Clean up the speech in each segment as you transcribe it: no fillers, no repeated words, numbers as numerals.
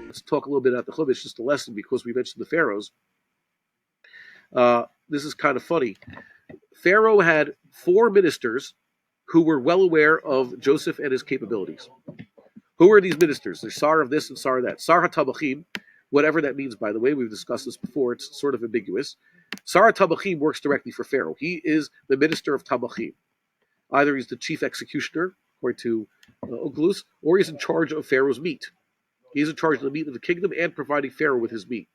Let's talk a little bit about the Chumash, just a lesson, because we mentioned the pharaohs. This is kind of funny. Pharaoh had 4 ministers who were well aware of Joseph and his capabilities. Who are these ministers? There's Sar of this and Sar of that. Sar HaTzaddik, whatever that means, by the way, we've discussed this before, it's sort of ambiguous. Sar HaTzaddik works directly for Pharaoh. He is the minister of Tabachim. Either he's the chief executioner, according to Oglus, or he's in charge of Pharaoh's meat. He's in charge of the meat of the kingdom and providing Pharaoh with his meat.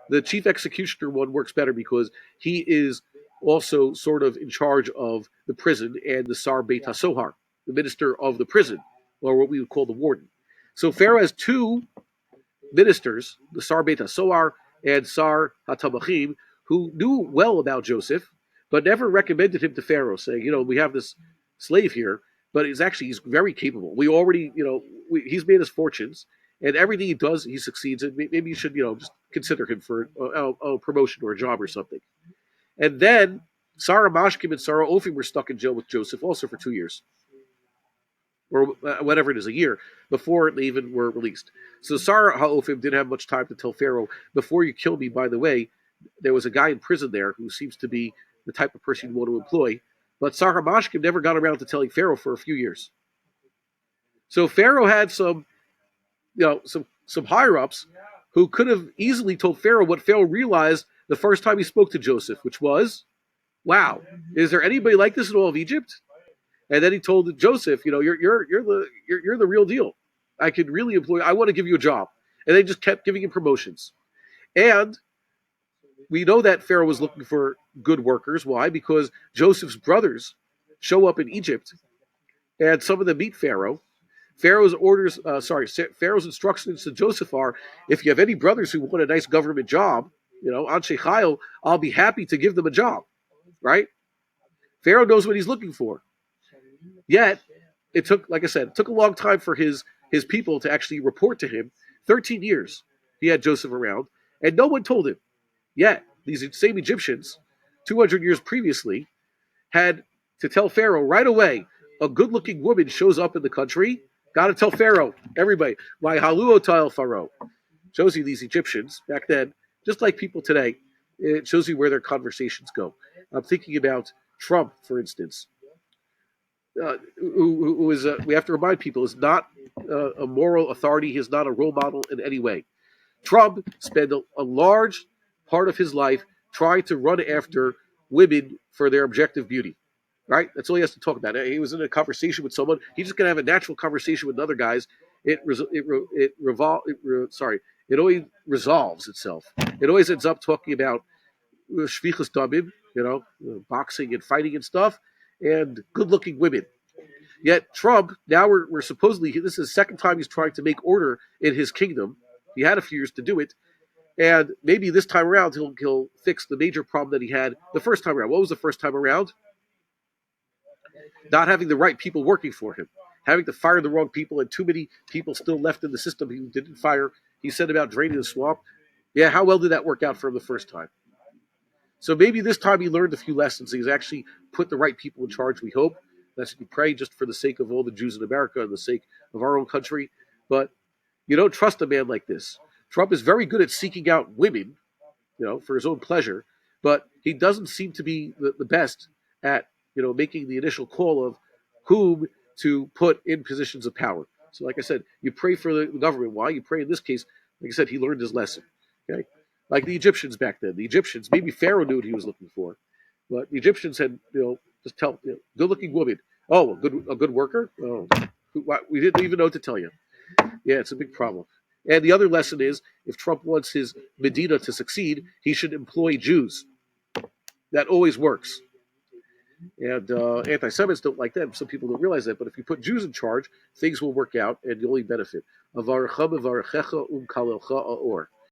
The chief executioner one works better because he is also sort of in charge of the prison and the Sar Beit HaSohar, the minister of the prison, or what we would call the warden. So Pharaoh has 2 ministers, the Sar Beit HaSohar and Sar HaTzaddik, who knew well about Joseph, but never recommended him to Pharaoh, saying, we have this slave here, but he's very capable. We already, he's made his fortunes, and everything he does, he succeeds in. Maybe you should, just consider him for a promotion or a job or something. And then Sarah Mashkim and Sarah Ophim were stuck in jail with Joseph also for 2 years, or whatever it is, a year, before they even were released. So Sarah HaOphim didn't have much time to tell Pharaoh, before you kill me, by the way, there was a guy in prison there who seems to be the type of person you want to employ. But Sarah Mashkim never got around to telling Pharaoh for a few years. So Pharaoh had some higher-ups who could have easily told Pharaoh what Pharaoh realized the first time he spoke to Joseph, which was, wow, is there anybody like this in all of Egypt? And then he told Joseph, you're the real deal. I could really I want to give you a job. And they just kept giving him promotions. And we know that Pharaoh was looking for good workers. Why? Because Joseph's brothers show up in Egypt, and some of them meet Pharaoh. Pharaoh's instructions to Joseph are, if you have any brothers who want a nice government job, Anshe Chayil, I'll be happy to give them a job, right? Pharaoh knows what he's looking for. Yet, it took a long time for his people to actually report to him. 13 years he had Joseph around, and no one told him. Yet, these same Egyptians, 200 years previously, had to tell Pharaoh right away, a good-looking woman shows up in the country, got to tell Pharaoh, everybody, my haluotal Pharaoh. Shows you these Egyptians, back then, just like people today, it shows you where their conversations go. I'm thinking about Trump, for instance, who is, we have to remind people, is not a moral authority. He is not a role model in any way. Trump spent a large part of his life trying to run after women for their objective beauty, right? That's all he has to talk about. He was in a conversation with someone. He's just going to have a natural conversation with other guys. It always resolves itself. It always ends up talking about shvichus damim, boxing and fighting and stuff, and good-looking women. Yet Trump, now we're supposedly, this is the second time he's trying to make order in his kingdom. He had a few years to do it. And maybe this time around he'll fix the major problem that he had the first time around. What was the first time around? Not having the right people working for him. Having to fire the wrong people, and too many people still left in the system he didn't fire. He said about draining the swamp. Yeah, how well did that work out for him the first time? So maybe this time he learned a few lessons. He's actually put the right people in charge, we hope. That's what we pray, just for the sake of all the Jews in America and the sake of our own country. But you don't trust a man like this. Trump is very good at seeking out women, for his own pleasure, but he doesn't seem to be the best at, making the initial call of whom to put in positions of power. So like I said, you pray for the government. Why? You pray in this case, like I said, he learned his lesson. Okay? Like the Egyptians back then. The Egyptians, maybe Pharaoh knew what he was looking for, but the Egyptians had, just tell, good-looking woman. Oh, a good worker? Oh, we didn't even know what to tell you. Yeah, it's a big problem. And the other lesson is, if Trump wants his Medina to succeed, he should employ Jews. That always works. And anti-Semites don't like that. Some people don't realize that. But if you put Jews in charge, things will work out and you'll only benefit.